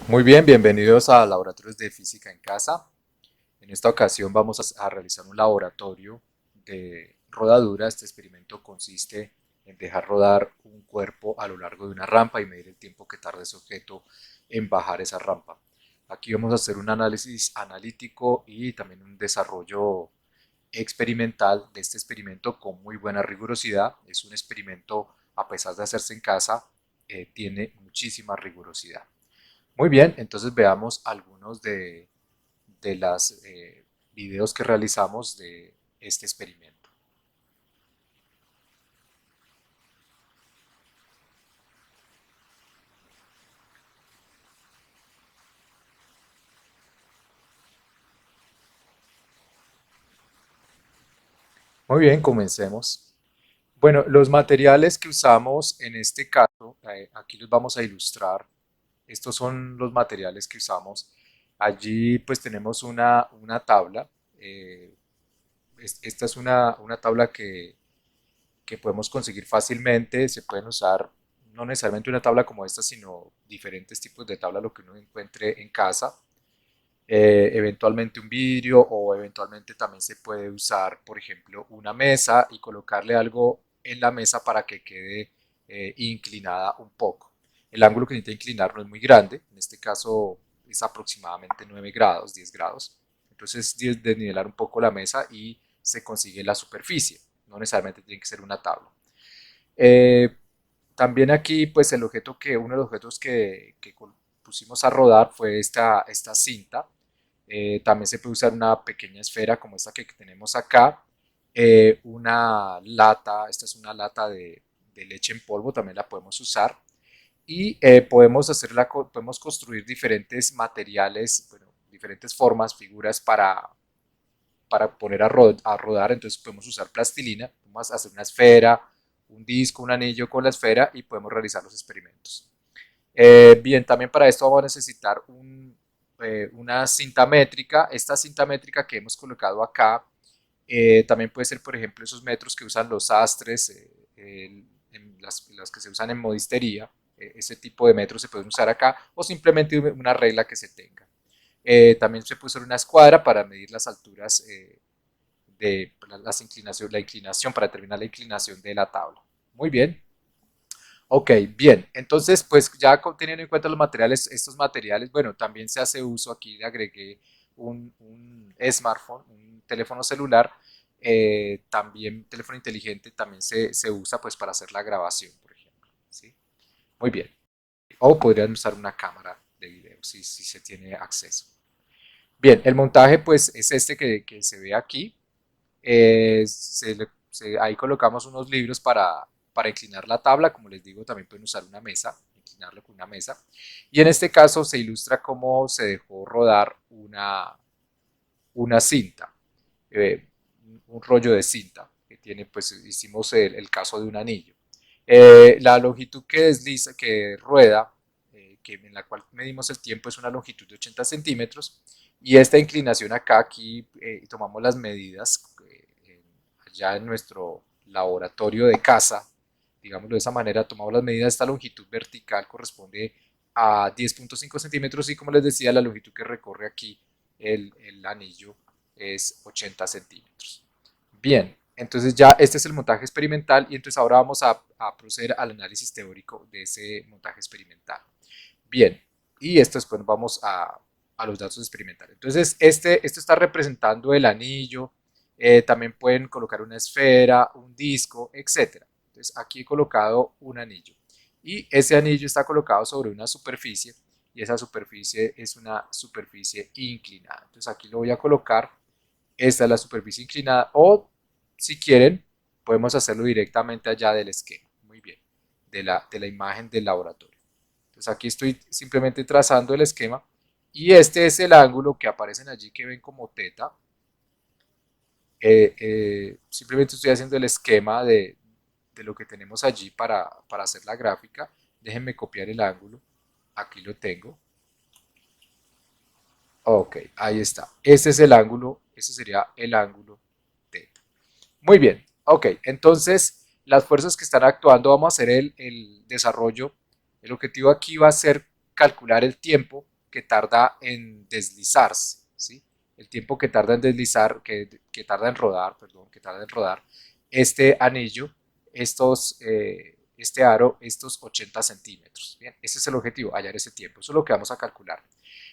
Muy bien, bienvenidos a Laboratorios de Física en Casa. En esta ocasión vamos a realizar un laboratorio de rodadura. Este experimento consiste en dejar rodar un cuerpo a lo largo de una rampa y medir el tiempo que tarda ese objeto en bajar esa rampa. Aquí vamos a hacer un análisis analítico y también un desarrollo experimental de este experimento con muy buena rigurosidad. Es un experimento, a pesar de hacerse en casa, tiene muchísima rigurosidad. Muy bien, entonces veamos algunos de los videos que realizamos de este experimento. Muy bien, comencemos. Bueno, los materiales que usamos en este caso, aquí los vamos a ilustrar. Estos son los materiales que usamos. Allí pues tenemos una tabla. eh, Esta es una tabla que podemos conseguir fácilmente. Se pueden usar no necesariamente una tabla como esta, sino diferentes tipos de tabla, lo que uno encuentre en casa. Eventualmente un vidrio o eventualmente también se puede usar, por ejemplo, una mesa y colocarle algo en la mesa para que quede inclinada un poco. El ángulo que necesita inclinar no es muy grande, en este caso es aproximadamente 9 grados, 10 grados. Entonces desnivelar un poco la mesa y se consigue la superficie, no necesariamente tiene que ser una tabla. Eh, También aquí, pues uno de los objetos que pusimos a rodar fue esta cinta. También se puede usar una pequeña esfera como esta que tenemos acá. Una lata, esta es una lata de leche en polvo, también la podemos usar. Y podemos construir diferentes materiales, bueno, diferentes formas, figuras para poner a rodar. Entonces podemos usar plastilina, podemos hacer una esfera, un disco, un anillo con la esfera y podemos realizar los experimentos. Bien, también para esto vamos a necesitar una cinta métrica. Esta cinta métrica que hemos colocado acá también puede ser, por ejemplo, esos metros que usan los sastres, las que se usan en modistería. Ese tipo de metros se pueden usar acá o simplemente una regla que se tenga. También se puede usar una escuadra para medir las alturas de la inclinación, para determinar la inclinación de la tabla. Muy bien. Ok, bien. Entonces, pues ya teniendo en cuenta los materiales, estos materiales, bueno, también se hace uso, aquí le agregué un smartphone, un teléfono celular, también teléfono inteligente, también se usa pues para hacer la grabación, por ejemplo. ¿Sí? Muy bien. O podrían usar una cámara de video si se tiene acceso. Bien, el montaje pues es este que se ve aquí. Ahí colocamos unos libros para inclinar la tabla. Como les digo, también pueden usar una mesa, inclinarlo con una mesa. Y en este caso se ilustra cómo se dejó rodar una cinta, eh, un rollo de cinta que tiene, pues hicimos el caso de un anillo. La longitud que desliza, que rueda, en la cual medimos el tiempo, es una longitud de 80 centímetros. Y esta inclinación acá, aquí tomamos las medidas allá en nuestro laboratorio de casa, digámoslo de esa manera, tomamos las medidas. Esta longitud vertical corresponde a 10.5 centímetros y, como les decía, la longitud que recorre aquí el anillo es 80 centímetros. Bien, entonces ya este es el montaje experimental y entonces ahora vamos a proceder al análisis teórico de ese montaje experimental. Bien, y esto después vamos a los datos experimentales. Entonces esto está representando el anillo. También pueden colocar una esfera, un disco, etcétera. Entonces aquí he colocado un anillo y ese anillo está colocado sobre una superficie y esa superficie es una superficie inclinada. Entonces aquí lo voy a colocar. Esta es la superficie inclinada o, si quieren, podemos hacerlo directamente allá del esquema. Muy bien, de la imagen del laboratorio. Entonces aquí estoy simplemente trazando el esquema y este es el ángulo que aparecen allí, que ven como teta. Simplemente estoy haciendo el esquema de lo que tenemos allí para hacer la gráfica. Déjenme copiar el ángulo. Aquí lo tengo. Ok, ahí está. Este es el ángulo. Este sería el ángulo teta. Muy bien. Ok, entonces las fuerzas que están actuando, vamos a hacer el desarrollo. El objetivo aquí va a ser calcular el tiempo que tarda en deslizarse, ¿sí? El tiempo que tarda en deslizar, que tarda en rodar, perdón, que tarda en rodar este anillo, este aro, estos 80 centímetros. Bien, ese es el objetivo, hallar ese tiempo. Eso es lo que vamos a calcular.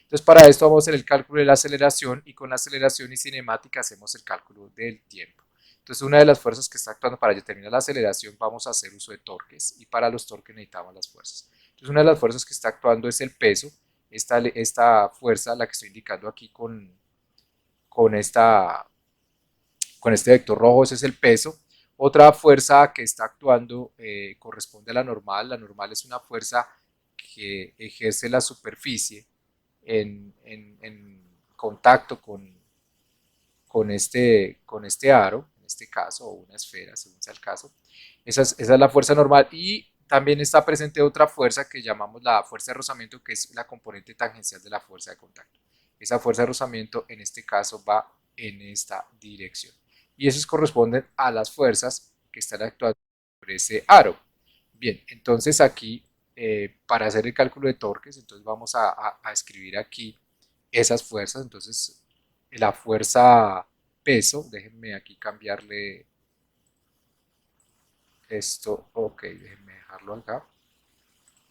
Entonces, para esto vamos a hacer el cálculo de la aceleración y con la aceleración y cinemática hacemos el cálculo del tiempo. Entonces, una de las fuerzas que está actuando para determinar la aceleración, vamos a hacer uso de torques y para los torques necesitamos las fuerzas. Entonces, una de las fuerzas que está actuando es el peso. Esta fuerza, la que estoy indicando aquí con, esta, con este vector rojo, ese es el peso. Otra fuerza que está actuando corresponde a la normal. La normal es una fuerza que ejerce la superficie en contacto con este aro, en este caso, o una esfera, según sea el caso. Esa es la fuerza normal y también está presente otra fuerza que llamamos la fuerza de rozamiento, que es la componente tangencial de la fuerza de contacto. Esa fuerza de rozamiento en este caso va en esta dirección. Y esos corresponden a las fuerzas que están actuando sobre ese aro. Bien, entonces aquí, para hacer el cálculo de torques, entonces vamos a escribir aquí esas fuerzas. Entonces, la fuerza peso, déjenme aquí cambiarle esto, ok, déjenme dejarlo acá.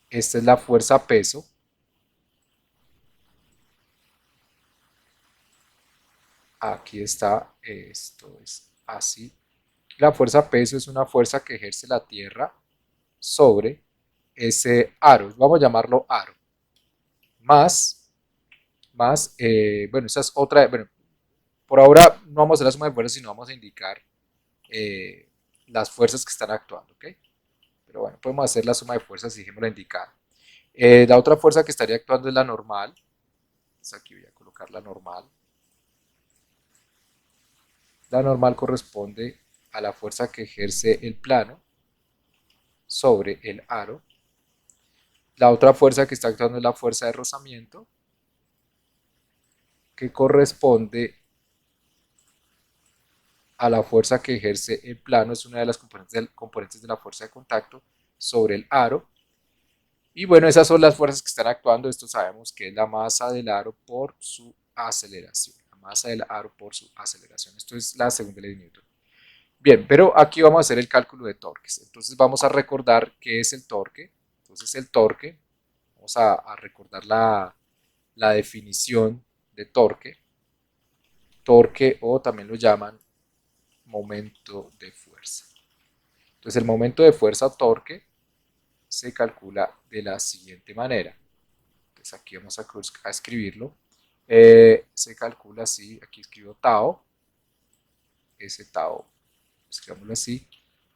Esta es la fuerza peso, aquí está, esto es así. La fuerza peso es una fuerza que ejerce la Tierra sobre ese aro, vamos a llamarlo aro, más, bueno, esa es otra, bueno, por ahora no vamos a hacer la suma de fuerzas, sino vamos a indicar eh, las fuerzas que están actuando, ¿ok? Pero bueno, podemos hacer la suma de fuerzas y dejémosla indicada. La otra fuerza que estaría actuando es la normal. Entonces aquí voy a colocar la normal. La normal corresponde a la fuerza que ejerce el plano sobre el aro. La otra fuerza que está actuando es la fuerza de rozamiento, que corresponde a la fuerza que ejerce el plano, es una de las componentes de la fuerza de contacto sobre el aro. Y bueno, esas son las fuerzas que están actuando. Esto sabemos que es la masa del aro por su aceleración. La masa del aro por su aceleración. Esto es la segunda ley de Newton. Bien, pero aquí vamos a hacer el cálculo de torques. Entonces vamos a recordar qué es el torque. Entonces el torque, vamos a recordar la definición de torque. Torque o también lo llaman momento de fuerza. Entonces el momento de fuerza o torque se calcula de la siguiente manera. Entonces aquí vamos a escribirlo. Se calcula así, aquí escribo tau, ese tau, escribámoslo así,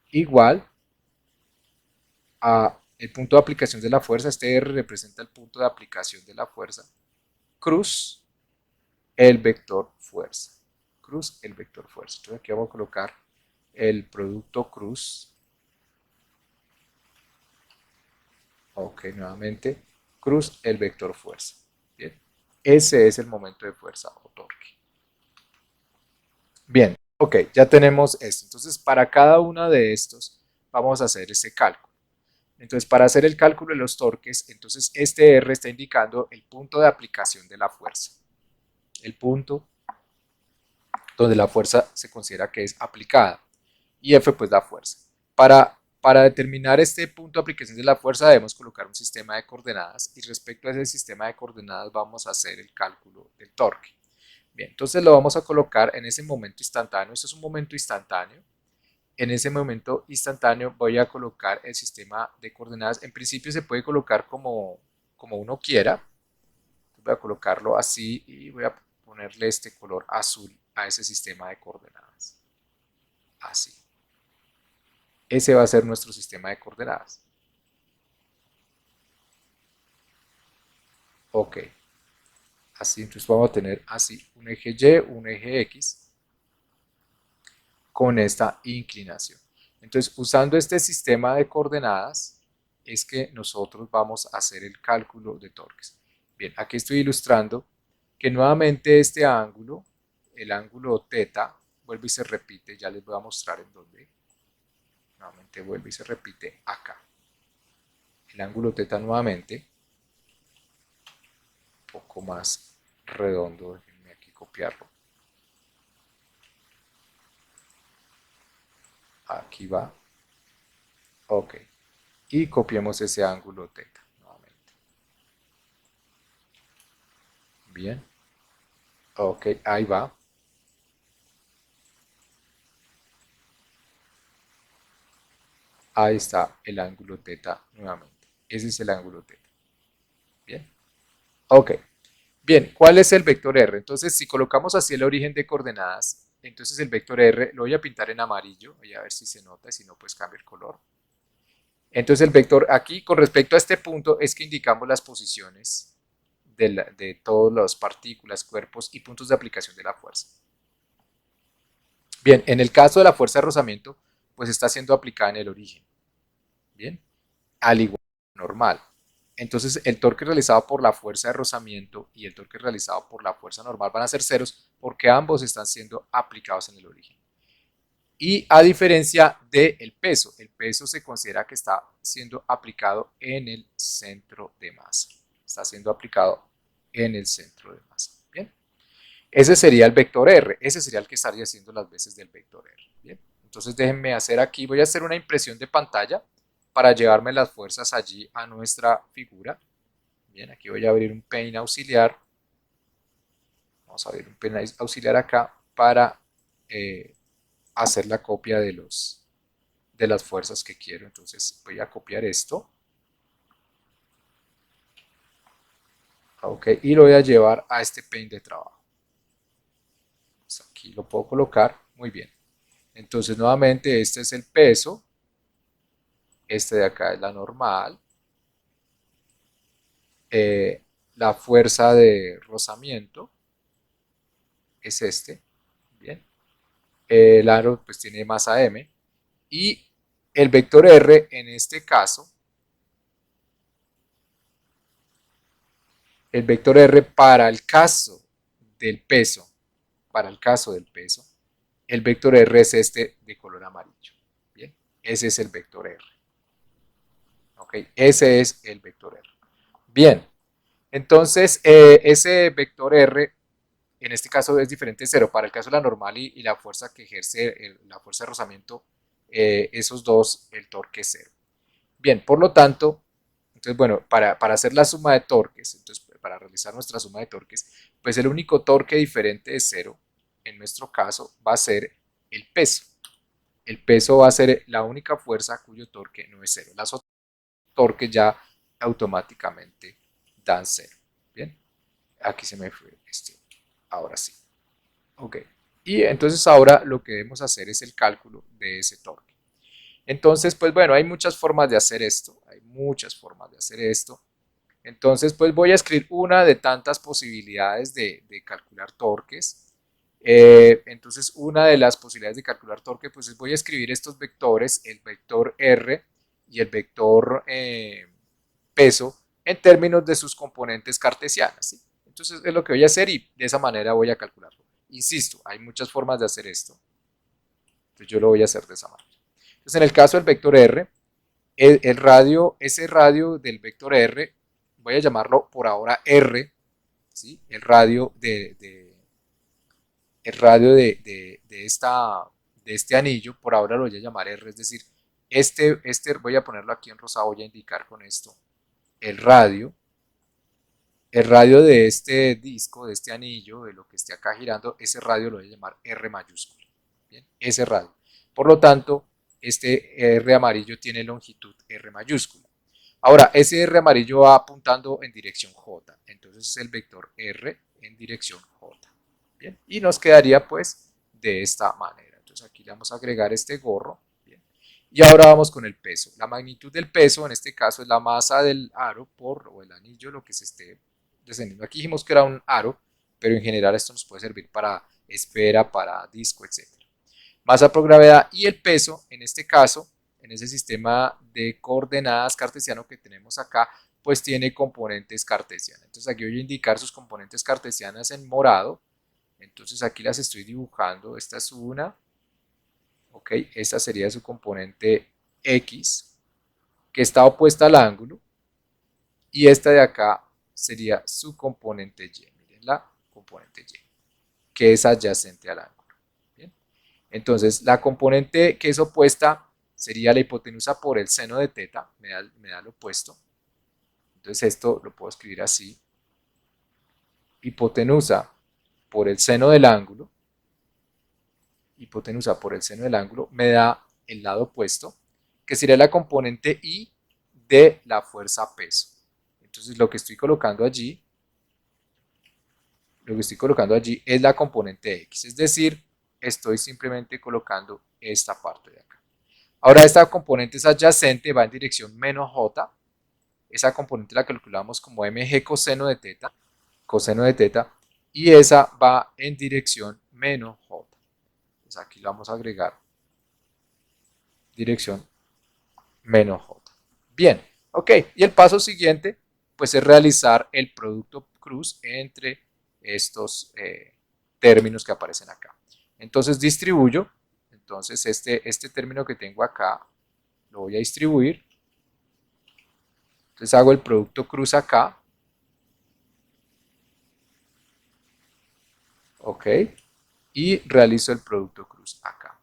igual a el punto de aplicación de la fuerza. Este R representa el punto de aplicación de la fuerza, cruz el vector fuerza, cruz el vector fuerza. Entonces aquí vamos a colocar el producto cruz, ok, nuevamente, cruz el vector fuerza. Bien, ese es el momento de fuerza o torque. Bien, ok, ya tenemos esto. Entonces, para cada uno de estos vamos a hacer ese cálculo. Entonces, para hacer el cálculo de los torques, entonces este R está indicando el punto de aplicación de la fuerza. El punto donde la fuerza se considera que es aplicada. Y F pues la fuerza. Para determinar este punto de aplicación de la fuerza debemos colocar un sistema de coordenadas y respecto a ese sistema de coordenadas vamos a hacer el cálculo del torque. Bien, entonces lo vamos a colocar en ese momento instantáneo. Esto es un momento instantáneo. En ese momento instantáneo voy a colocar el sistema de coordenadas. En principio se puede colocar como uno quiera. Voy a colocarlo así y voy a ponerle este color azul a ese sistema de coordenadas. Así. Ese va a ser nuestro sistema de coordenadas. Ok. Así, entonces vamos a tener así un eje Y, un eje X con esta inclinación. Entonces, usando este sistema de coordenadas, es que nosotros vamos a hacer el cálculo de torques. Bien, aquí estoy ilustrando que nuevamente este ángulo, el ángulo teta, vuelve y se repite, ya les voy a mostrar en dónde. Nuevamente vuelve y se repite acá. El ángulo teta nuevamente poco más redondo, déjenme aquí copiarlo, aquí va, ok, y copiemos ese ángulo teta nuevamente, bien, ok, ahí va, ahí está el ángulo teta nuevamente, ese es el ángulo teta, bien, ok. Bien, ¿cuál es el vector R? Entonces, si colocamos así el origen de coordenadas, entonces el vector R lo voy a pintar en amarillo, voy a ver si se nota, si no, pues cambio el color. Entonces, el vector aquí, con respecto a este punto, es que indicamos las posiciones de todas las partículas, cuerpos y puntos de aplicación de la fuerza. Bien, en el caso de la fuerza de rozamiento, pues está siendo aplicada en el origen. Bien, al igual que normal. Entonces, el torque realizado por la fuerza de rozamiento y el torque realizado por la fuerza normal van a ser ceros porque ambos están siendo aplicados en el origen. Y a diferencia del peso, el peso se considera que está siendo aplicado en el centro de masa. Está siendo aplicado en el centro de masa. Bien, ese sería el vector R. Ese sería el que estaría haciendo las veces del vector R. Bien, entonces déjenme hacer aquí, voy a hacer una impresión de pantalla para llevarme las fuerzas allí a nuestra figura. Bien, aquí voy a abrir un Paint auxiliar. Vamos a abrir un Paint auxiliar acá para hacer la copia de las fuerzas que quiero. Entonces voy a copiar esto. Ok, y lo voy a llevar a este Paint de trabajo. Pues aquí lo puedo colocar. Muy bien. Entonces nuevamente este es el peso. Este de acá es la normal. Eh, la fuerza de rozamiento es este. Bien. El aro pues tiene masa m. Y el vector R en este caso, el vector R para el caso del peso, para el caso del peso, el vector R es este de color amarillo. Bien, ese es el vector R. Ok, ese es el vector R. Bien, entonces ese vector R en este caso es diferente de cero. Para el caso de la normal y la fuerza que ejerce la fuerza de rozamiento, esos dos, el torque es cero. Bien, por lo tanto, entonces, bueno, para hacer la suma de torques, entonces, para realizar nuestra suma de torques, pues el único torque diferente de cero, en nuestro caso, va a ser el peso. El peso va a ser la única fuerza cuyo torque no es cero. Las otras torques ya automáticamente dan cero. Bien, aquí se me fue este. Ahora sí. Ok. Y entonces ahora lo que debemos hacer es el cálculo de ese torque. Entonces, pues bueno, hay muchas formas de hacer esto. Hay muchas formas de hacer esto. Entonces, pues voy a escribir una de tantas posibilidades de calcular torques. Entonces, una de las posibilidades de calcular torque, pues voy a escribir estos vectores, el vector R y el vector peso, en términos de sus componentes cartesianas. ¿Sí? Entonces, es lo que voy a hacer y de esa manera voy a calcularlo. Insisto, hay muchas formas de hacer esto. Entonces, yo lo voy a hacer de esa manera. Entonces, en el caso del vector R, el radio, ese radio del vector R, voy a llamarlo por ahora R, ¿sí? El radio de este anillo, por ahora lo voy a llamar R, es decir, voy a ponerlo aquí en rosa, voy a indicar con esto el radio, el radio de este disco, de este anillo, de lo que esté acá girando, ese radio lo voy a llamar R mayúscula, ¿bien? Ese radio. Por lo tanto, este R amarillo tiene longitud R mayúscula. Ahora, ese R amarillo va apuntando en dirección J, entonces es el vector R en dirección J. Bien, y nos quedaría pues de esta manera. Entonces aquí le vamos a agregar este gorro. Bien. Y ahora vamos con el peso. La magnitud del peso en este caso es la masa del aro o el anillo, lo que se esté descendiendo. Aquí dijimos que era un aro, pero en general esto nos puede servir para esfera, para disco, etc. Masa por gravedad y el peso, en este caso, en ese sistema de coordenadas cartesiano que tenemos acá, pues tiene componentes cartesianas. Entonces aquí voy a indicar sus componentes cartesianas en morado. Entonces aquí las estoy dibujando. Esta es una. Ok, esta sería su componente X, que está opuesta al ángulo. Y esta de acá sería su componente Y. Miren la componente Y, que es adyacente al ángulo. ¿Bien? Entonces, la componente que es opuesta sería la hipotenusa por el seno de teta, me da lo opuesto. Entonces, esto lo puedo escribir así. Hipotenusa por el seno del ángulo, hipotenusa por el seno del ángulo, me da el lado opuesto, que sería la componente I de la fuerza peso. Entonces lo que estoy colocando allí, es la componente X, es decir, estoy simplemente colocando esta parte de acá. Ahora esta componente es adyacente, va en dirección menos J, esa componente la calculamos como mg coseno de teta, y esa va en dirección menos J. Entonces aquí lo vamos a agregar, dirección menos J. Bien, ok, y el paso siguiente pues es realizar el producto cruz entre estos términos que aparecen acá. Entonces distribuyo, entonces este término que tengo acá lo voy a distribuir, entonces hago el producto cruz acá, ok, y realizo el producto cruz acá.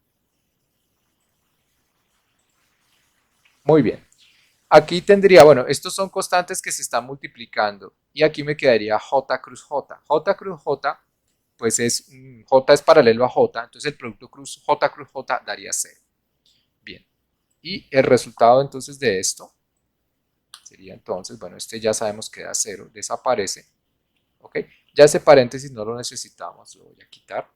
Muy bien. Aquí tendría, bueno, estos son constantes que se están multiplicando y aquí me quedaría J cruz J. J cruz J, pues es, J es paralelo a J, entonces el producto cruz J daría 0. Bien, y el resultado entonces de esto sería entonces, bueno, este ya sabemos que da 0, desaparece, ¿ok? Ya ese paréntesis no lo necesitamos, lo voy a quitar.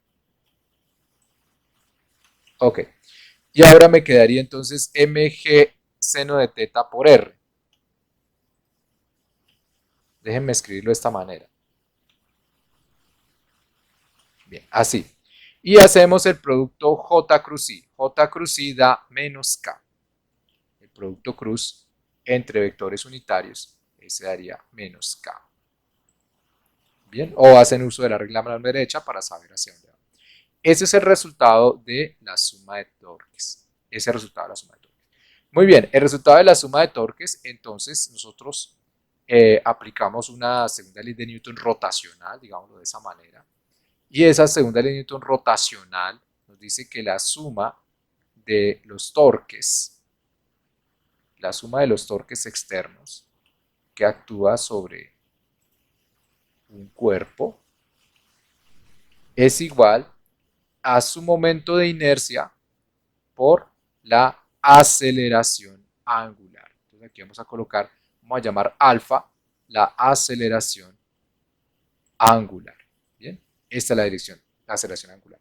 Ok, y ahora me quedaría entonces mg seno de teta por r. Déjenme escribirlo de esta manera. Bien, así. Y hacemos el producto J cruz I. J cruz I da menos K. El producto cruz entre vectores unitarios, ese daría menos K. Bien, o hacen uso de la regla mano derecha para saber hacia dónde va. Ese es el resultado de la suma de torques. Ese es el resultado de la suma de torques. Muy bien, el resultado de la suma de torques, entonces nosotros aplicamos una segunda ley de Newton rotacional, digámoslo de esa manera. Y esa segunda ley de Newton rotacional nos dice que la suma de los torques, externos que actúa sobre un cuerpo es igual a su momento de inercia por la aceleración angular. Entonces aquí vamos a colocar, vamos a llamar alfa la aceleración angular. Bien, esta es la dirección, la aceleración angular.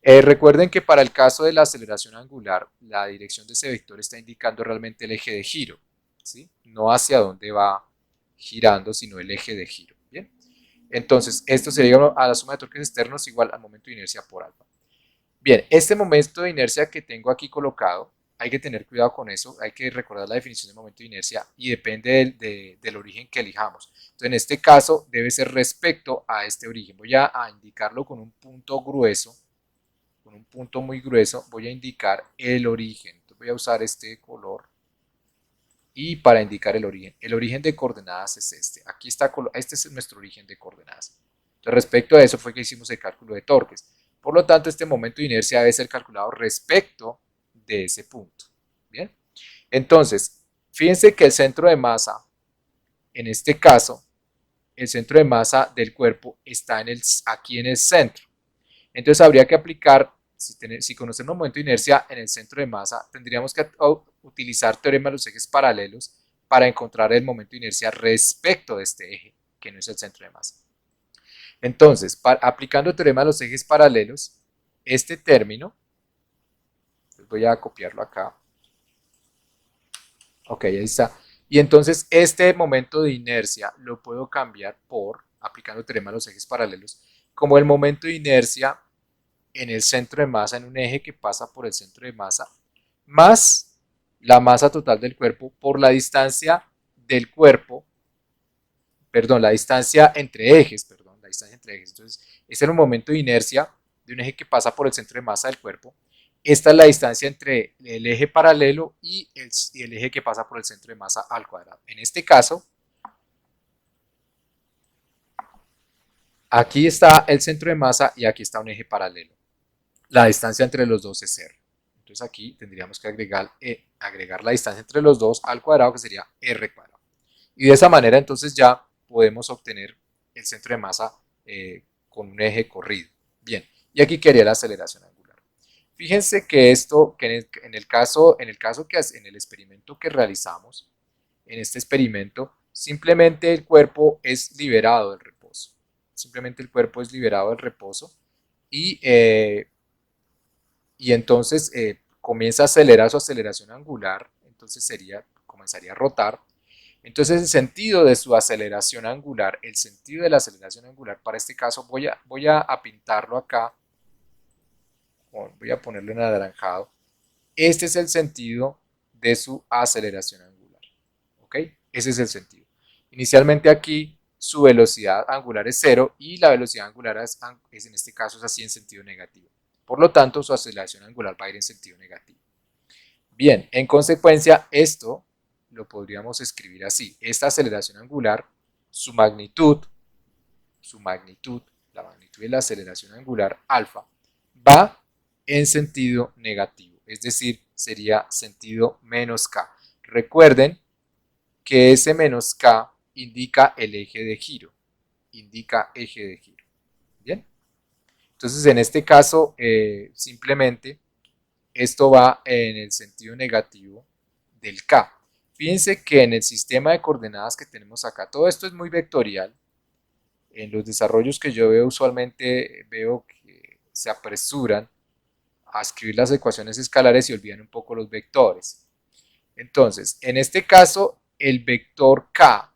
Recuerden que para el caso de la aceleración angular, la dirección de ese vector está indicando realmente el eje de giro, ¿sí? No hacia dónde va girando, sino el eje de giro. Bien, entonces esto sería a la suma de torques externos igual al momento de inercia por alfa. Bien, este momento de inercia que tengo aquí colocado, hay que tener cuidado con eso, hay que recordar la definición de momento de inercia y depende del origen que elijamos. Entonces, en este caso debe ser respecto a este origen. Voy a indicarlo con un punto grueso, con un punto muy grueso, voy a indicar el origen. Entonces, voy a usar este color y para indicar el origen de coordenadas es este. Aquí está, este es nuestro origen de coordenadas. Entonces, respecto a eso fue que hicimos el cálculo de torques. Por lo tanto, este momento de inercia debe ser calculado respecto de ese punto. Bien, entonces, fíjense que el centro de masa, en este caso, el centro de masa del cuerpo está aquí en el centro. Entonces, habría que aplicar, si conocemos el momento de inercia en el centro de masa, tendríamos que utilizar teorema de los ejes paralelos para encontrar el momento de inercia respecto de este eje, que no es el centro de masa. Entonces, aplicando el teorema de los ejes paralelos, este término, voy a copiarlo acá, ok, ahí está, y entonces este momento de inercia lo puedo cambiar por, aplicando el teorema de los ejes paralelos, como el momento de inercia en el centro de masa, en un eje que pasa por el centro de masa, más la masa total del cuerpo por la distancia del cuerpo, perdón, la distancia entre ejes, Entonces, este es el momento de inercia de un eje que pasa por el centro de masa del cuerpo. Esta es la distancia entre el eje paralelo y el eje que pasa por el centro de masa al cuadrado. En este caso, Aquí está el centro de masa y aquí está un eje paralelo. La distancia entre los dos es r. Entonces aquí tendríamos que agregar la distancia entre los dos al cuadrado, que sería r cuadrado. Y de esa manera entonces ya podemos obtener el centro de masa con un eje corrido. Bien, y aquí quedaría la aceleración angular. Fíjense que esto, que en el caso que en el experimento que realizamos, en este experimento, simplemente el cuerpo es liberado del reposo. Simplemente el cuerpo es liberado del reposo y, entonces comienza a acelerar su aceleración angular, entonces comenzaría a rotar. Entonces el sentido de su aceleración angular, el sentido de la aceleración angular, para este caso voy a pintarlo acá, voy a ponerlo en anaranjado. Este es el sentido de su aceleración angular. ¿Ok? Ese es el sentido. Inicialmente aquí su velocidad angular es cero y la velocidad angular es en este caso es así en sentido negativo. Por lo tanto, su aceleración angular va a ir en sentido negativo. Bien, en consecuencia, esto lo podríamos escribir así. Esta aceleración angular, su magnitud, la magnitud de la aceleración angular alfa, va en sentido negativo, es decir, sería sentido menos k. Recuerden que ese menos k indica el eje de giro, indica eje de giro. Bien, entonces en este caso simplemente esto va en el sentido negativo del k. Fíjense que en el sistema de coordenadas que tenemos acá, todo esto es muy vectorial. En los desarrollos que yo veo usualmente veo que se apresuran a escribir las ecuaciones escalares y olvidan un poco los vectores. Entonces, en este caso, el vector k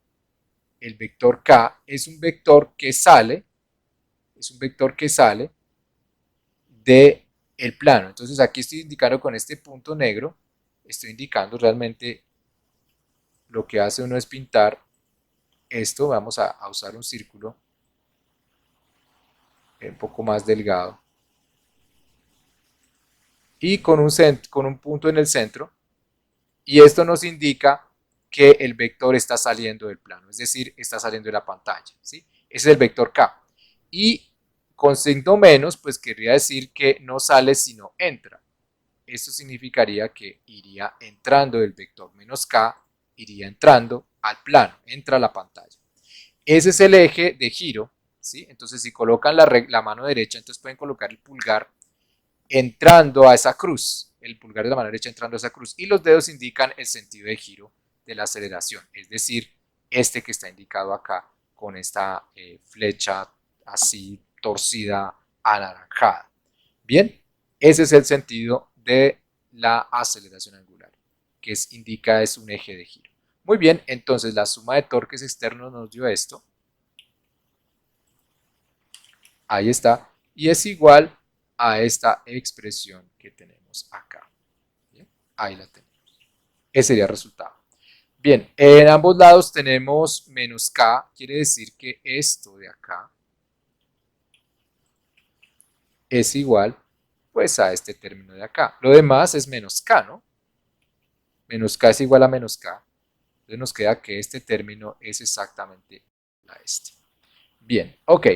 es un vector que sale, de el plano. Entonces aquí estoy indicando con este punto negro, estoy indicando realmente lo que hace uno es pintar esto. Vamos a usar un círculo un poco más delgado y con un punto en el centro, y esto nos indica que el vector está saliendo del plano, es decir, está saliendo de la pantalla, ¿sí? Ese es el vector k. Y con signo menos, pues querría decir que no sale sino entra. Esto significaría que iría entrando el vector menos k, iría entrando al plano, entra a la pantalla. Ese es el eje de giro, ¿sí? Entonces si colocan la mano derecha, entonces pueden colocar el pulgar entrando a esa cruz, el pulgar de la mano derecha entrando a esa cruz, y los dedos indican el sentido de giro de la aceleración, es decir, este que está indicado acá con esta flecha así torcida anaranjada. Bien, ese es el sentido de la aceleración angular, que indica es un eje de giro. Muy bien, entonces la suma de torques externos nos dio esto. Ahí está. Y es igual a esta expresión que tenemos acá. ¿Bien? Ahí la tenemos. Ese sería el resultado. Bien, en ambos lados tenemos menos k, quiere decir que esto de acá es igual pues a este término de acá. Lo demás es menos k, ¿no? Menos k es igual a menos k. Entonces nos queda que este término es exactamente a este. Bien, ok.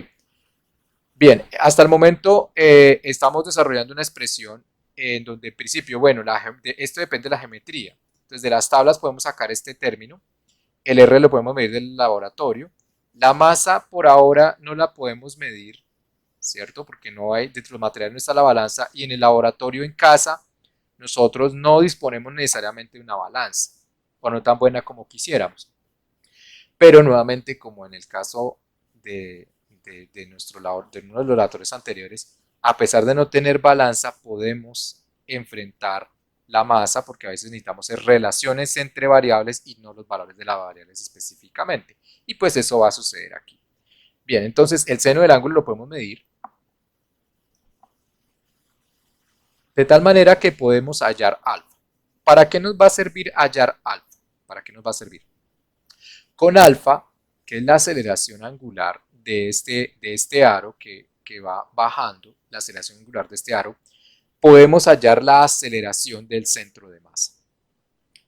Bien, hasta el momento estamos desarrollando una expresión en donde en principio, bueno, esto depende de la geometría. Entonces de las tablas podemos sacar este término, el R lo podemos medir del laboratorio, la masa por ahora no la podemos medir, ¿cierto? Porque no hay, dentro de los materiales no está la balanza, y en el laboratorio en casa nosotros no disponemos necesariamente de una balanza, o no tan buena como quisiéramos. Pero nuevamente, como en el caso de uno de los laboratorios anteriores, a pesar de no tener balanza, podemos enfrentar la masa, porque a veces necesitamos relaciones entre variables y no los valores de las variables específicamente. Y pues eso va a suceder aquí. Bien, entonces el seno del ángulo lo podemos medir de tal manera que podemos hallar alfa. ¿Para qué nos va a servir hallar alfa? ¿Para qué nos va a servir? Con alfa, que es la aceleración angular de este aro que va bajando, la aceleración angular de este aro, podemos hallar la aceleración del centro de masa.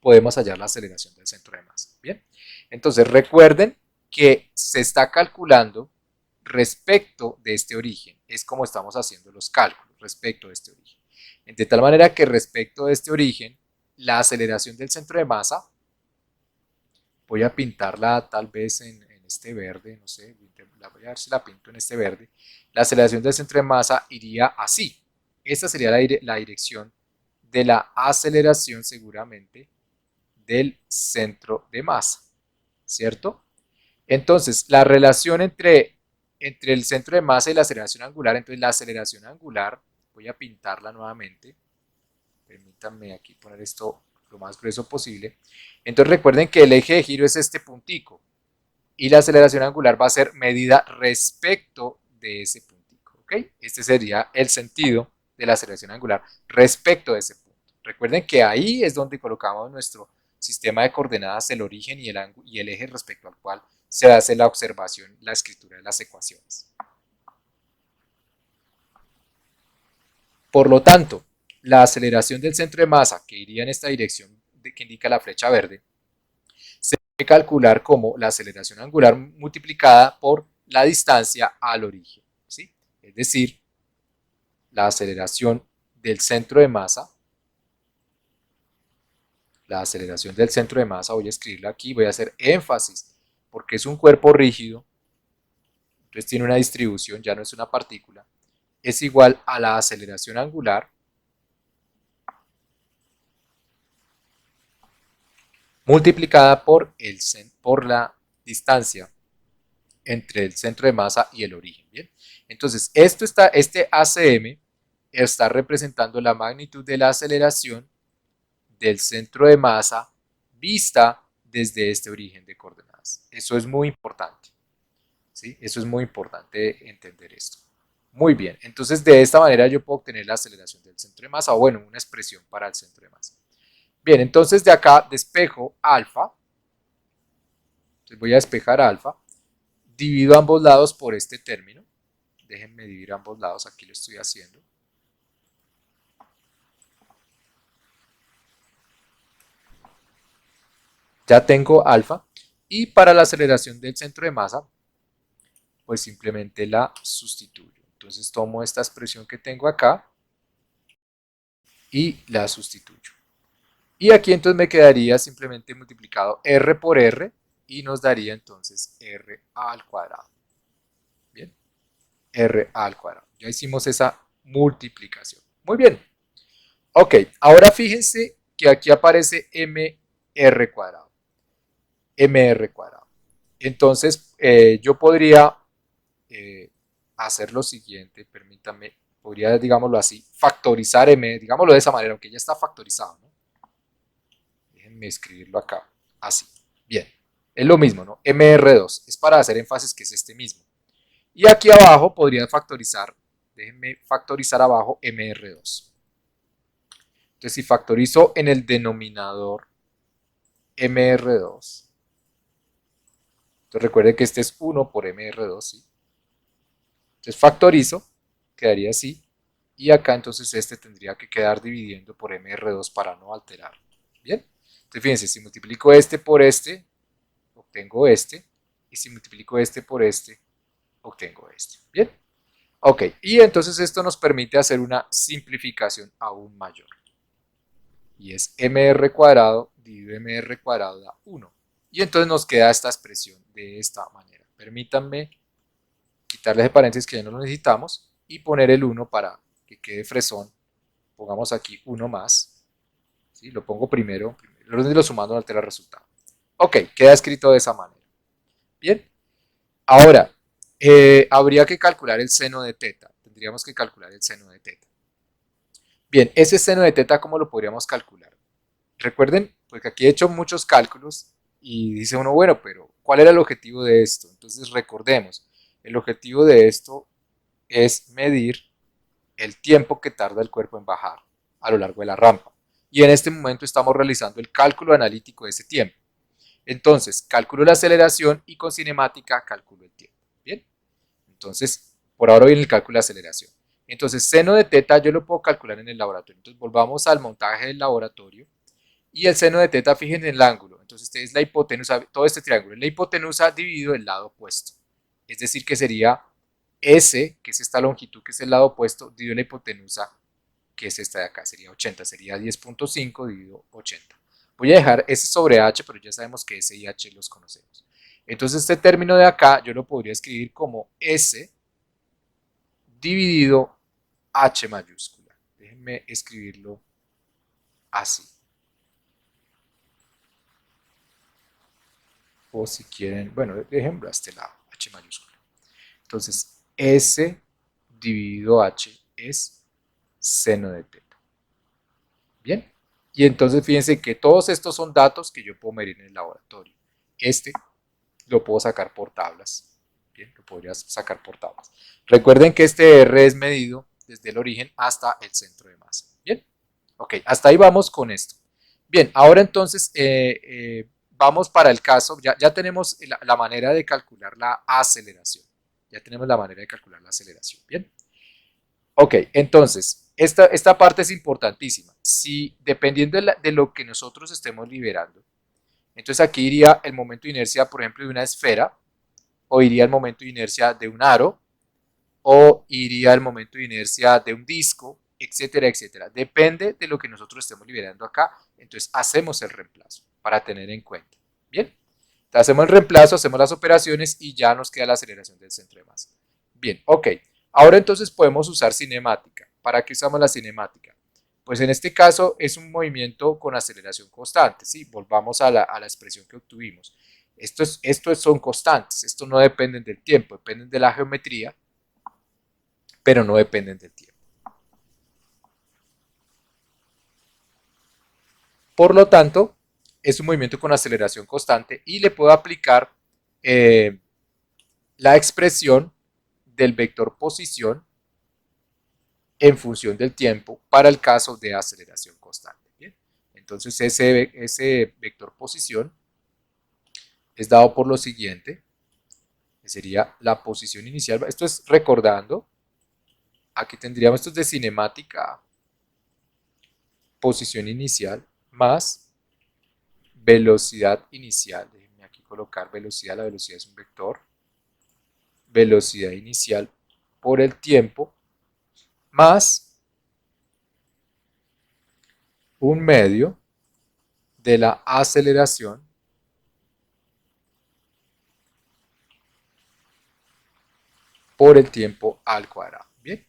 Podemos hallar la aceleración del centro de masa. Bien, entonces recuerden que se está calculando respecto de este origen. Es como estamos haciendo los cálculos respecto de este origen. De tal manera que respecto de este origen, la aceleración del centro de masa, voy a pintarla tal vez en este verde, no sé, voy a ver si la pinto en este verde. La aceleración del centro de masa iría así. Esta sería la dirección de la aceleración seguramente del centro de masa, ¿cierto? Entonces, la relación entre el centro de masa y la aceleración angular, entonces la aceleración angular, voy a pintarla nuevamente, permítanme aquí poner esto lo más grueso posible. Entonces recuerden que el eje de giro es este puntico y la aceleración angular va a ser medida respecto de ese puntico, ¿ok? Este sería el sentido de la aceleración angular respecto de ese punto. Recuerden que ahí es donde colocamos nuestro sistema de coordenadas, el origen y el eje respecto al cual se hace la observación, la escritura de las ecuaciones. Por lo tanto, la aceleración del centro de masa, que iría en esta dirección que indica la flecha verde, se puede calcular como la aceleración angular multiplicada por la distancia al origen, ¿sí? Es decir, la aceleración del centro de masa, voy a escribirla aquí, voy a hacer énfasis, porque es un cuerpo rígido, entonces tiene una distribución, ya no es una partícula, es igual a la aceleración angular multiplicada por la distancia entre el centro de masa y el origen. ¿Bien? Entonces, este ACM está representando la magnitud de la aceleración del centro de masa vista desde este origen de coordenadas. Eso es muy importante. ¿Sí? Eso es muy importante entender esto. Muy bien, entonces de esta manera yo puedo obtener la aceleración del centro de masa, o bueno, una expresión para el centro de masa. Bien, entonces de acá despejo alfa, entonces voy a despejar alfa, divido ambos lados por este término, déjenme dividir ambos lados, aquí lo estoy haciendo. Ya tengo alfa, y para la aceleración del centro de masa, pues simplemente la sustituyo. Entonces tomo esta expresión que tengo acá y la sustituyo. Y aquí entonces me quedaría simplemente multiplicado r por r y nos daría entonces r al cuadrado. Bien, r al cuadrado. Ya hicimos esa multiplicación. Muy bien. Ok, ahora fíjense que aquí aparece mr cuadrado. Mr cuadrado. Entonces yo podría hacer lo siguiente, permítanme, podría, digámoslo así, factorizar m, digámoslo de esa manera, aunque ya está factorizado, ¿no? Déjenme escribirlo acá, así. Bien, es lo mismo, ¿no? mr2, es para hacer énfasis que es este mismo. Y aquí abajo podría factorizar, déjenme factorizar abajo mr2. Entonces si factorizo en el denominador mr2, entonces recuerde que este es 1 por mr2, ¿sí? Entonces factorizo, quedaría así, y acá entonces este tendría que quedar dividiendo por mr2 para no alterar. Bien, entonces fíjense, si multiplico este por este, obtengo este, y si multiplico este por este, obtengo este. Bien, ok, y entonces esto nos permite hacer una simplificación aún mayor. Y es mr cuadrado dividido mr cuadrado da 1. Y entonces nos queda esta expresión de esta manera. Permítanme quitarle ese paréntesis que ya no lo necesitamos y poner el 1 para que quede fresón. Pongamos aquí 1 más. ¿Sí? Lo pongo primero. Lo sumando no altera el resultado. Ok, queda escrito de esa manera. Bien. Ahora, habría que calcular el seno de teta. Tendríamos que calcular el seno de teta. Bien, ese seno de teta, ¿cómo lo podríamos calcular? Recuerden, porque aquí he hecho muchos cálculos y dice uno, bueno, pero ¿cuál era el objetivo de esto? Entonces recordemos, el objetivo de esto es medir el tiempo que tarda el cuerpo en bajar a lo largo de la rampa. Y en este momento estamos realizando el cálculo analítico de ese tiempo. Entonces, calculo la aceleración y con cinemática calculo el tiempo. Bien, entonces, por ahora viene el cálculo de aceleración. Entonces, seno de teta yo lo puedo calcular en el laboratorio. Entonces, volvamos al montaje del laboratorio. Y el seno de teta, fíjense en el ángulo. Entonces, es la hipotenusa, todo este triángulo, es la hipotenusa dividido el lado opuesto. Es decir, que sería S, que es esta longitud, que es el lado opuesto, dividido la hipotenusa, que es esta de acá, sería 80, sería 10.5 dividido 80. Voy a dejar S sobre H, pero ya sabemos que S y H los conocemos. Entonces este término de acá yo lo podría escribir como S dividido H mayúscula. Déjenme escribirlo así. O si quieren, bueno, déjenlo a este lado, H mayúscula. Entonces, S dividido H es seno de teta. Bien. Y entonces fíjense que todos estos son datos que yo puedo medir en el laboratorio. Este lo puedo sacar por tablas. Bien, lo podrías sacar por tablas. Recuerden que este R es medido desde el origen hasta el centro de masa. Bien. Ok, hasta ahí vamos con esto. Bien, ahora entonces vamos para el caso, ya tenemos la manera de calcular la aceleración. Ya tenemos la manera de calcular la aceleración. Bien. Ok, entonces, esta parte es importantísima. Si dependiendo de lo que nosotros estemos liberando, entonces aquí iría el momento de inercia, por ejemplo, de una esfera, o iría el momento de inercia de un aro, o iría el momento de inercia de un disco, etcétera, etcétera. Depende de lo que nosotros estemos liberando acá, entonces hacemos el reemplazo para tener en cuenta. Bien, entonces hacemos el reemplazo, hacemos las operaciones y ya nos queda la aceleración del centro de masa. Bien, ok. Ahora entonces podemos usar cinemática. ¿Para qué usamos la cinemática? Pues en este caso es un movimiento con aceleración constante, ¿sí? Volvamos a la expresión que obtuvimos. Estos son constantes, estos no dependen del tiempo, dependen de la geometría, pero no dependen del tiempo. Por lo tanto, es un movimiento con aceleración constante y le puedo aplicar eh, la expresión del vector posición en función del tiempo para el caso de aceleración constante. ¿Bien? Entonces ese vector posición es dado por lo siguiente, que sería la posición inicial. Esto es recordando, aquí tendríamos, esto es de cinemática, posición inicial más velocidad inicial. Déjenme aquí colocar velocidad, la velocidad es un vector, velocidad inicial por el tiempo más un medio de la aceleración por el tiempo al cuadrado. Bien,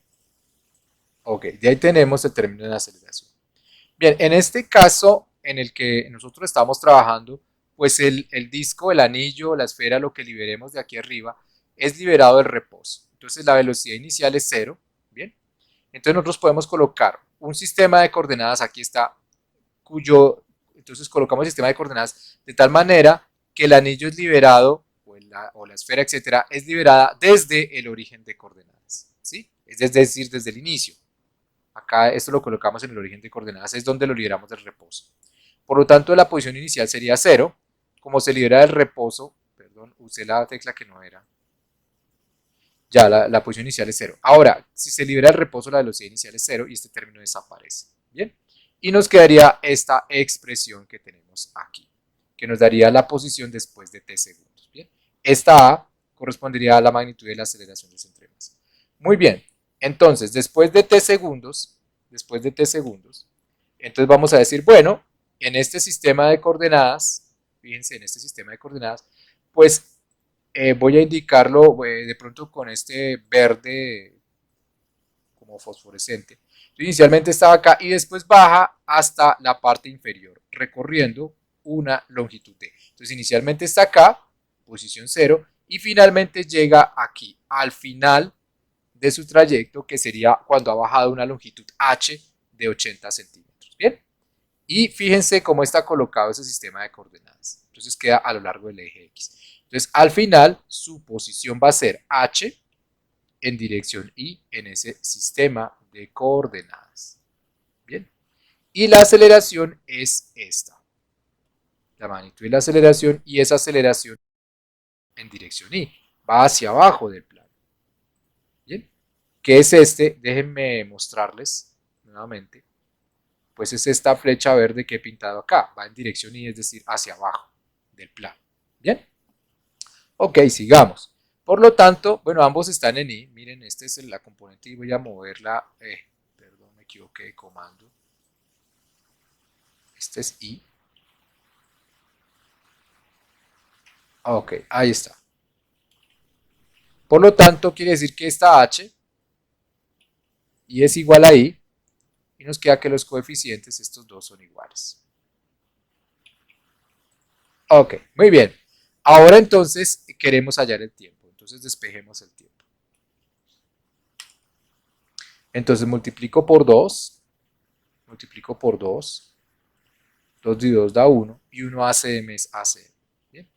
ok, de ahí tenemos el término de aceleración. Bien, en este caso en el que nosotros estamos trabajando, pues el disco, el anillo, la esfera, lo que liberemos de aquí arriba, es liberado del reposo. Entonces la velocidad inicial es cero. Bien, entonces nosotros podemos colocar un sistema de coordenadas, aquí está, entonces colocamos el sistema de coordenadas de tal manera que el anillo es liberado, o la esfera, etcétera, es liberada desde el origen de coordenadas, ¿sí? Es decir, desde el inicio. Acá esto lo colocamos en el origen de coordenadas, es donde lo liberamos del reposo. Por lo tanto, la posición inicial sería 0. Como se libera del reposo, perdón, usé la tecla que no era. Ya, la posición inicial es 0. Ahora, si se libera el reposo, la velocidad inicial es 0 y este término desaparece. Bien. Y nos quedaría esta expresión que tenemos aquí, que nos daría la posición después de t segundos. Bien. Esta A correspondería a la magnitud de la aceleración de centro de masa. Muy bien. Entonces, después de t segundos, entonces vamos a decir, bueno, en este sistema de coordenadas, fíjense, en este sistema de coordenadas, pues voy a indicarlo de pronto con este verde como fosforescente. Entonces, inicialmente estaba acá y después baja hasta la parte inferior, recorriendo una longitud d. Entonces inicialmente está acá, posición 0, y finalmente llega aquí, al final de su trayecto, que sería cuando ha bajado una longitud h de 80 centímetros. Bien, y fíjense cómo está colocado ese sistema de coordenadas. Entonces queda a lo largo del eje X. Entonces al final su posición va a ser h en dirección Y en ese sistema de coordenadas. Bien, y la aceleración es esta. La magnitud de la aceleración, y esa aceleración en dirección Y va hacia abajo del plano. Bien, ¿qué es este? Déjenme mostrarles nuevamente. Pues es esta flecha verde que he pintado acá, va en dirección Y, es decir, hacia abajo del plano. Bien, ok, sigamos. Por lo tanto, bueno, ambos están en I. Miren, esta es la componente y voy a moverla. Perdón, me equivoqué de comando. Este es I. Ok, ahí está. Por lo tanto, quiere decir que esta H, I es igual a I, y nos queda que los coeficientes, estos dos, son iguales. Ok, muy bien. Ahora entonces queremos hallar el tiempo. Entonces despejemos el tiempo. Entonces multiplico por 2, 2 de 2 da 1, y 1 ACM es ACM. ¿Bien?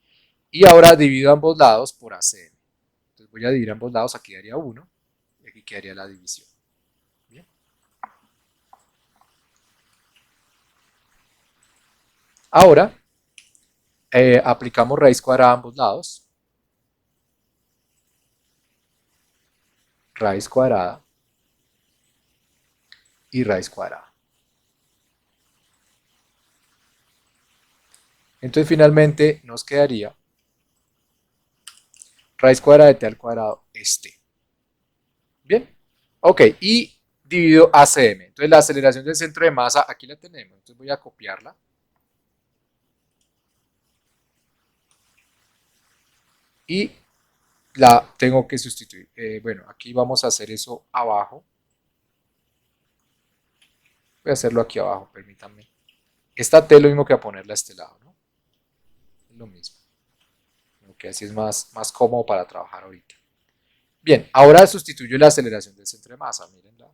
Y ahora divido ambos lados por ACM. Entonces voy a dividir ambos lados, aquí daría 1, y aquí quedaría la división. ¿Bien? Ahora aplicamos raíz cuadrada a ambos lados. Raíz cuadrada y raíz cuadrada. Entonces finalmente nos quedaría raíz cuadrada de t al cuadrado es t. Bien, ok, y divido ACM. Entonces la aceleración del centro de masa, aquí la tenemos. Entonces voy a copiarla. Y la tengo que sustituir. Bueno, aquí vamos a hacer eso abajo. Voy a hacerlo aquí abajo, permítanme. Esta T es lo mismo que a ponerla a este lado, ¿no? Es lo mismo. Aunque así es más cómodo para trabajar ahorita. Bien, ahora sustituyo la aceleración del centro de masa. Mírenla.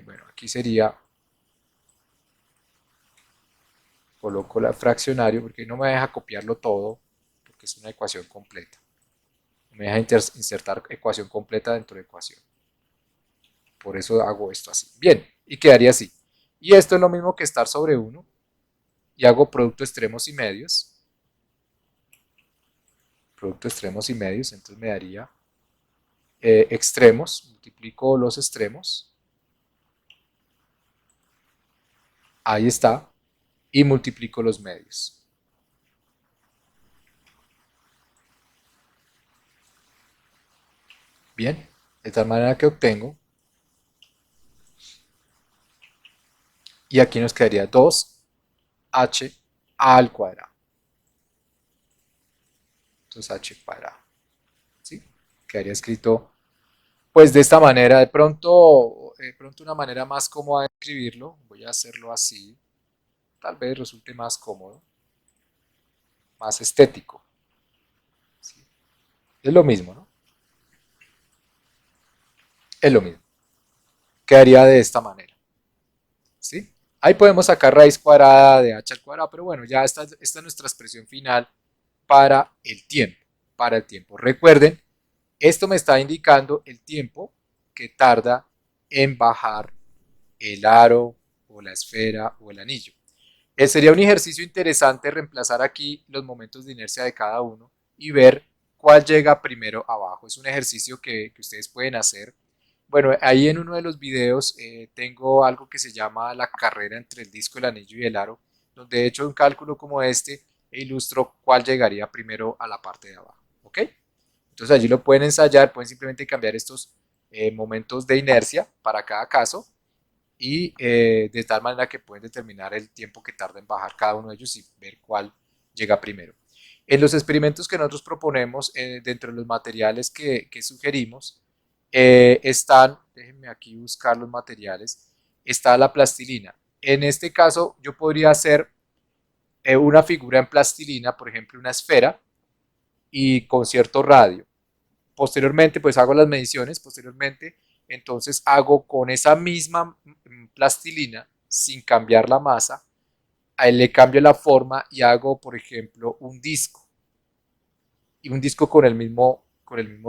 Bueno, aquí sería, coloco el fraccionario porque no me deja copiarlo todo, porque es una ecuación completa. No me deja insertar ecuación completa dentro de ecuación. Por eso hago esto así. Bien, y quedaría así. Y esto es lo mismo que estar sobre 1. Y hago producto extremos y medios. Producto extremos y medios, entonces me daría extremos, multiplico los extremos. Ahí está. Y multiplico los medios. Bien, de tal manera que obtengo. Y aquí nos quedaría 2h al cuadrado. Entonces h cuadrado. ¿Sí? Quedaría escrito pues de esta manera. De pronto una manera más cómoda de escribirlo. Voy a hacerlo así. Tal vez resulte más cómodo. Más estético. ¿Sí? Es lo mismo, ¿no? Es lo mismo. Quedaría de esta manera. ¿Sí? Ahí podemos sacar raíz cuadrada de h al cuadrado, pero bueno, ya esta es nuestra expresión final para el tiempo. Para el tiempo. Recuerden, esto me está indicando el tiempo que tarda en bajar el aro o la esfera o el anillo. Sería un ejercicio interesante reemplazar aquí los momentos de inercia de cada uno y ver cuál llega primero abajo. Es un ejercicio que ustedes pueden hacer. Bueno, ahí en uno de los videos tengo algo que se llama la carrera entre el disco, el anillo y el aro, donde he hecho un cálculo como este e ilustro cuál llegaría primero a la parte de abajo. ¿Ok? Entonces allí lo pueden ensayar, pueden simplemente cambiar estos momentos de inercia para cada caso y de tal manera que pueden determinar el tiempo que tarda en bajar cada uno de ellos y ver cuál llega primero. En los experimentos que nosotros proponemos, dentro de los materiales que sugerimos, están, déjenme aquí buscar los materiales, está la plastilina. En este caso yo podría hacer una figura en plastilina, por ejemplo una esfera, y con cierto radio. Posteriormente, pues hago las mediciones, posteriormente, entonces hago con esa misma plastilina, sin cambiar la masa, a él le cambio la forma y hago, por ejemplo, un disco. Y un disco con el mismo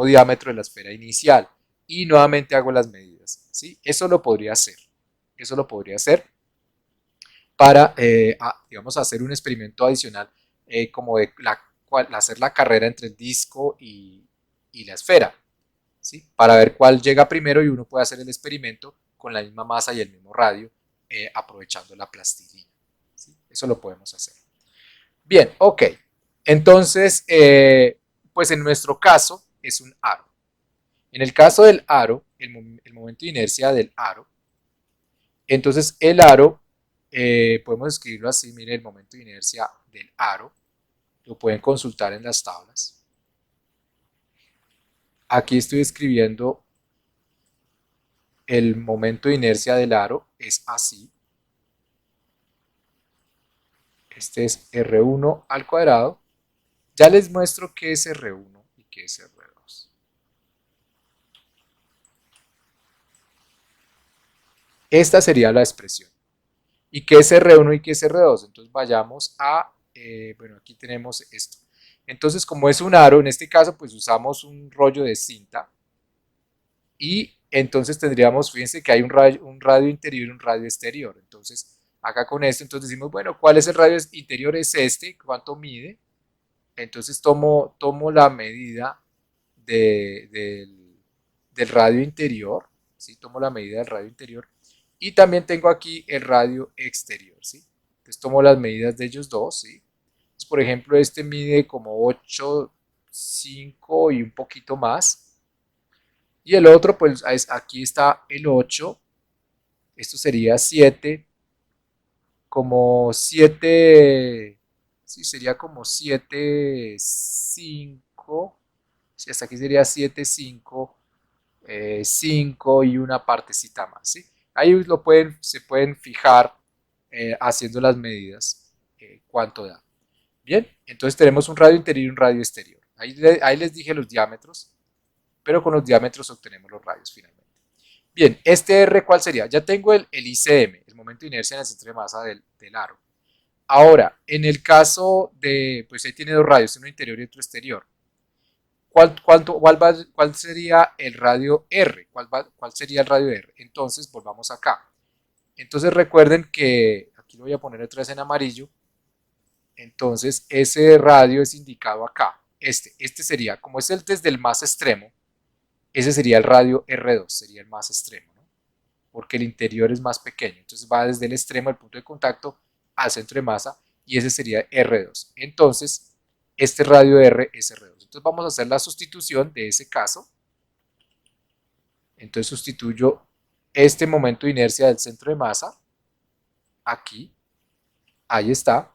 diámetro de la esfera inicial. Y nuevamente hago las medidas. ¿Sí? Eso lo podría hacer. Eso lo podría hacer para, digamos, hacer un experimento adicional como de hacer la carrera entre el disco y la esfera. ¿Sí? Para ver cuál llega primero y uno puede hacer el experimento con la misma masa y el mismo radio, aprovechando la plastilina. ¿Sí? Eso lo podemos hacer. Bien, ok. Entonces, pues en nuestro caso es un aro. En el caso del aro, el momento de inercia del aro, entonces el aro, podemos escribirlo así, miren el momento de inercia del aro, lo pueden consultar en las tablas. Aquí estoy escribiendo el momento de inercia del aro, es así. Este es R1 al cuadrado. Ya les muestro qué es R1 y qué es R2. Esta sería la expresión. ¿Y qué es R1 y qué es R2? Entonces vayamos a, bueno, aquí tenemos esto. Entonces, como es un aro, en este caso, pues usamos un rollo de cinta. Y entonces tendríamos, fíjense que hay un radio interior y un radio exterior. Entonces, acá con esto, entonces decimos, bueno, ¿cuál es el radio interior? Es este, ¿cuánto mide? Entonces tomo la medida del radio interior, ¿sí? Tomo la medida del radio interior y también tengo aquí el radio exterior, ¿sí? Entonces tomo las medidas de ellos dos, ¿sí? Entonces, por ejemplo, este mide como 8, 5 y un poquito más. Y el otro, pues aquí está el 8, esto sería 7, como 7, sí, sería como 7, 5, sí, hasta aquí sería 7, 5, 5 y una partecita más, ¿sí? Ahí se pueden fijar haciendo las medidas cuánto da. Bien, entonces tenemos un radio interior y un radio exterior. Ahí les dije los diámetros, pero con los diámetros obtenemos los radios finalmente. Bien, este R, ¿cuál sería? Ya tengo el ICM, el momento de inercia en el centro de masa del aro. Ahora, en el caso de, pues ahí tiene dos radios, uno interior y otro exterior. ¿Cuál sería el radio R? ¿Cuál sería el radio R? Entonces, volvamos acá. Entonces recuerden que, aquí lo voy a poner otra vez en amarillo, entonces ese radio es indicado acá. Este sería, como es el desde el más extremo, ese sería el radio R2, sería el más extremo, ¿no? Porque el interior es más pequeño. Entonces va desde el extremo del punto de contacto al centro de masa y ese sería R2. Entonces, este radio R es R2. Entonces vamos a hacer la sustitución de ese caso. Entonces sustituyo este momento de inercia del centro de masa aquí, ahí está.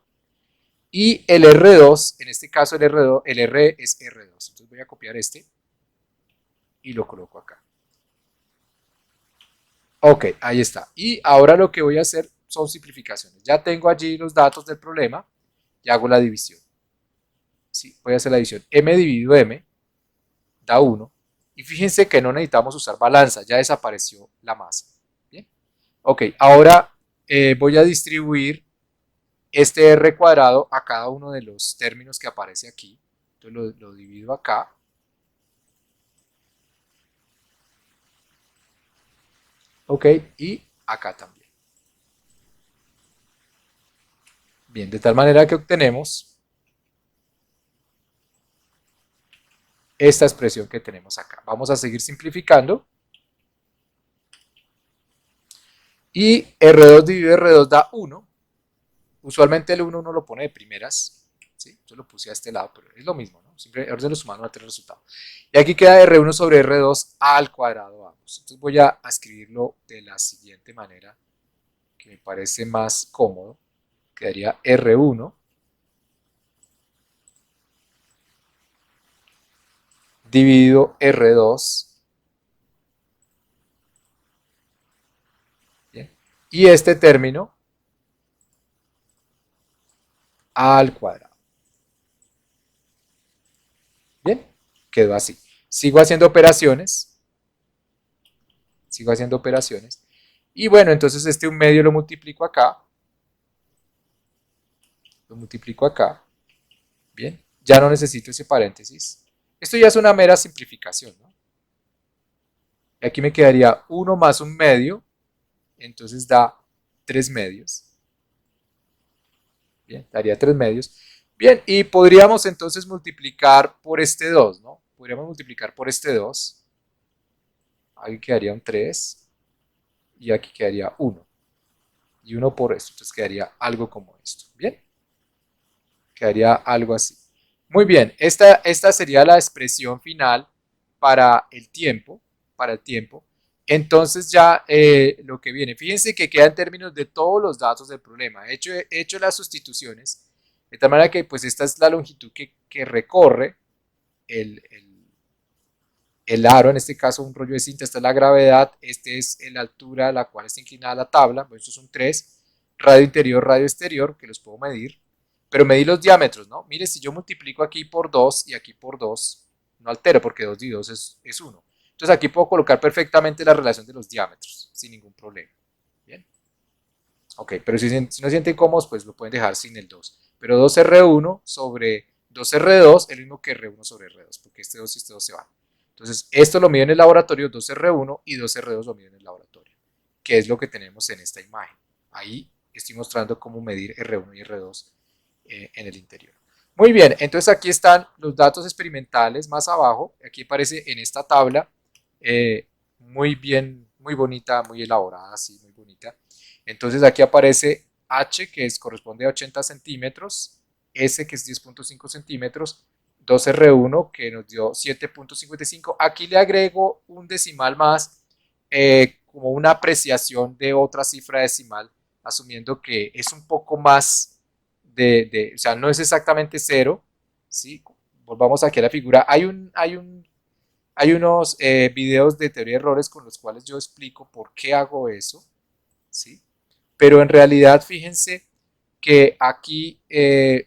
Y el R2, en este caso el R es R2. Entonces voy a copiar este y lo coloco acá. Ok, ahí está. Y ahora lo que voy a hacer son simplificaciones. Ya tengo allí los datos del problema y hago la división. Sí, voy a hacer la división. M dividido M da 1. Y fíjense que no necesitamos usar balanza, ya desapareció la masa. ¿Bien? Ok, ahora voy a distribuir este R cuadrado a cada uno de los términos que aparece aquí. Entonces lo divido acá. Ok, y acá también. Bien, de tal manera que obtenemos esta expresión que tenemos acá. Vamos a seguir simplificando. Y R2 dividido R2 da 1. Usualmente el 1 uno lo pone de primeras. ¿Sí? Yo lo puse a este lado, pero es lo mismo, ¿no? Siempre orden de los humanos va a tener resultado. Y aquí queda R1 sobre R2 al cuadrado ambos. Entonces voy a escribirlo de la siguiente manera, que me parece más cómodo. Quedaría R1 dividido R2. ¿Bien? Y este término al cuadrado. Bien, quedó así. Sigo haciendo operaciones. Sigo haciendo operaciones. Y bueno, entonces este un medio lo multiplico acá. Lo multiplico acá. Bien, ya no necesito ese paréntesis. Esto ya es una mera simplificación, ¿no? Y aquí me quedaría 1 más un medio. Entonces da 3 medios. Bien, daría 3 medios. Bien, y podríamos entonces multiplicar por este 2, ¿no? Podríamos multiplicar por este 2. Aquí quedaría un 3 y aquí quedaría 1. Y 1 por esto, entonces quedaría algo como esto. Bien, quedaría algo así. Muy bien, esta sería la expresión final para el tiempo, para el tiempo. Entonces ya lo que viene, fíjense que queda en términos de todos los datos del problema. He hecho las sustituciones, de tal manera que pues esta es la longitud que recorre el, el, el aro, en este caso un rollo de cinta, esta es la gravedad, este es la altura a la cual está inclinada la tabla, pues estos son tres, radio interior, radio exterior, que los puedo medir, pero medí los diámetros, ¿no? Mire, si yo multiplico aquí por 2 y aquí por 2, no altero porque 2 y 2 es 1. Entonces aquí puedo colocar perfectamente la relación de los diámetros, sin ningún problema. Bien. Ok, pero si no sienten cómodos, pues lo pueden dejar sin el 2. Pero 2R1 sobre 2R2 es lo mismo que R1 sobre R2, porque este 2 y este 2 se van. Entonces, esto lo mido en el laboratorio, 2R1 y 2R2 lo mido en el laboratorio, que es lo que tenemos en esta imagen. Ahí estoy mostrando cómo medir R1 y R2 en el interior. Muy bien, entonces aquí están los datos experimentales más abajo. Aquí aparece en esta tabla, muy bien, muy bonita, muy elaborada, así, muy bonita. Entonces aquí aparece H, que corresponde a 80 centímetros, S, que es 10.5 centímetros, 2R1, que nos dio 7.55. Aquí le agrego un decimal más, como una apreciación de otra cifra decimal, asumiendo que es un poco más o sea, no es exactamente cero, ¿sí? Volvamos aquí a la figura. Hay unos videos de teoría de errores con los cuales yo explico por qué hago eso, ¿sí? Pero en realidad, fíjense que aquí, en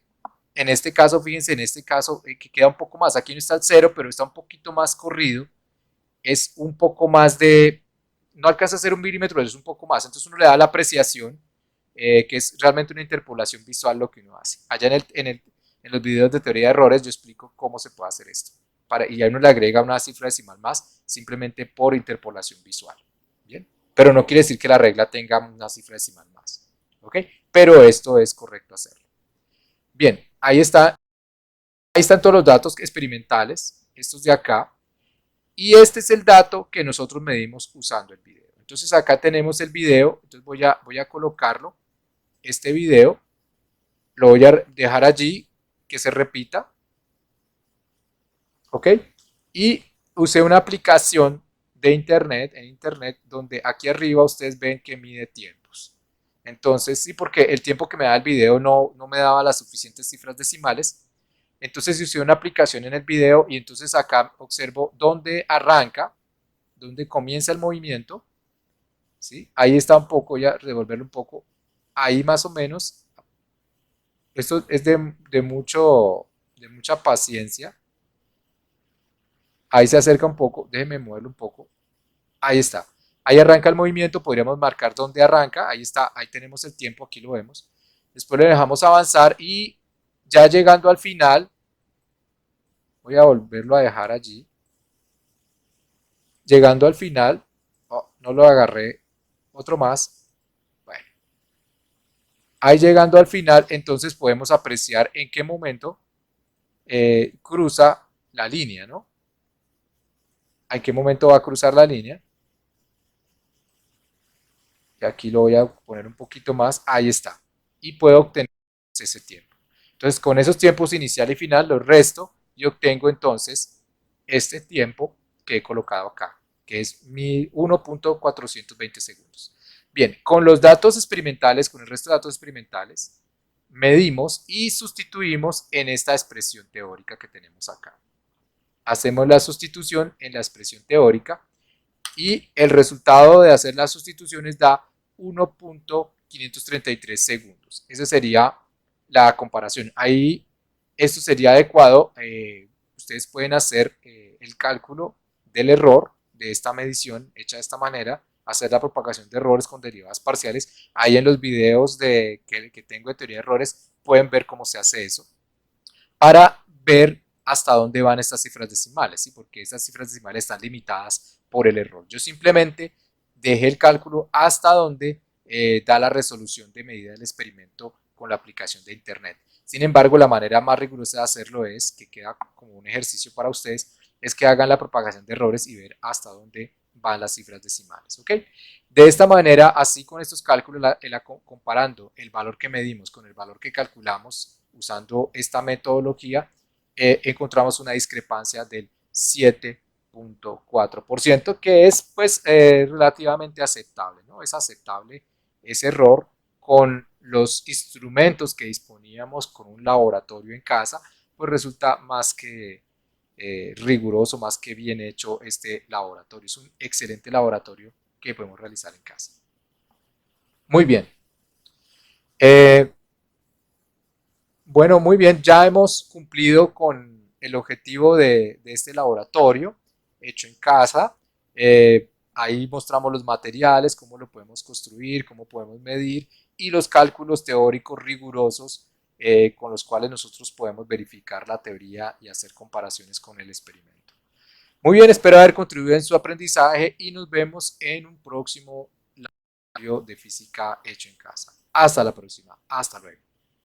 este caso, fíjense, en este caso, que queda un poco más, aquí no está el cero, pero está un poquito más corrido, es un poco más no alcanza a ser un milímetro, es un poco más, entonces uno le da la apreciación, que es realmente una interpolación visual lo que uno hace. Allá en los videos de teoría de errores yo explico cómo se puede hacer esto, y ahí uno le agrega una cifra decimal más, simplemente por interpolación visual, ¿bien? Pero no quiere decir que la regla tenga una cifra decimal más, ¿ok? Pero esto es correcto hacerlo. Bien, ahí están todos los datos experimentales, estos de acá, y este es el dato que nosotros medimos usando el video. Entonces acá tenemos el video, entonces voy a colocarlo, este video, lo voy a dejar allí, que se repita, ¿ok? Y usé una aplicación de internet, en internet, donde aquí arriba ustedes ven que mide tiempos. Entonces, sí, porque el tiempo que me da el video no me daba las suficientes cifras decimales. Entonces usé una aplicación en el video y entonces acá observo dónde arranca, dónde comienza el movimiento, ¿sí? Ahí está un poco, ya revolverlo un poco, ahí más o menos. Esto es de mucha paciencia. Ahí se acerca un poco, déjeme moverlo un poco. Ahí está. Ahí arranca el movimiento, podríamos marcar dónde arranca. Ahí está, ahí tenemos el tiempo, aquí lo vemos. Después le dejamos avanzar y ya llegando al final, voy a volverlo a dejar allí. Llegando al final, oh, no lo agarré, otro más. Bueno, ahí llegando al final, entonces podemos apreciar en qué momento cruza la línea, ¿no? ¿En qué momento va a cruzar la línea? Y aquí lo voy a poner un poquito más, ahí está. Y puedo obtener ese tiempo. Entonces, con esos tiempos inicial y final, los resto y obtengo entonces este tiempo que he colocado acá, que es mi 1.420 segundos. Bien, con los datos experimentales, con el resto de datos experimentales, medimos y sustituimos en esta expresión teórica que tenemos acá. Hacemos la sustitución en la expresión teórica y el resultado de hacer las sustituciones da 1.533 segundos. Esa sería la comparación. Ahí esto sería adecuado. Ustedes pueden hacer el cálculo del error de esta medición hecha de esta manera, hacer la propagación de errores con derivadas parciales. Ahí en los videos que tengo de teoría de errores pueden ver cómo se hace eso para ver hasta dónde van estas cifras decimales, ¿sí? Porque estas cifras decimales están limitadas por el error. Yo simplemente dejé el cálculo hasta donde da la resolución de medida del experimento con la aplicación de internet. Sin embargo, la manera más rigurosa de hacerlo es, que queda como un ejercicio para ustedes, es que hagan la propagación de errores y ver hasta dónde van las cifras decimales, ¿ok? De esta manera, así con estos cálculos, comparando el valor que medimos con el valor que calculamos usando esta metodología, encontramos una discrepancia del 7,4%, que es pues relativamente aceptable, ¿no? Es aceptable ese error con los instrumentos que disponíamos con un laboratorio en casa, pues resulta más que riguroso, más que bien hecho este laboratorio. Es un excelente laboratorio que podemos realizar en casa. Muy bien. Eh, Bueno, muy bien, ya hemos cumplido con el objetivo de este laboratorio hecho en casa. Ahí mostramos los materiales, cómo lo podemos construir, cómo podemos medir y los cálculos teóricos rigurosos con los cuales nosotros podemos verificar la teoría y hacer comparaciones con el experimento. Muy bien, espero haber contribuido en su aprendizaje y nos vemos en un próximo laboratorio de física hecho en casa. Hasta la próxima. Hasta luego.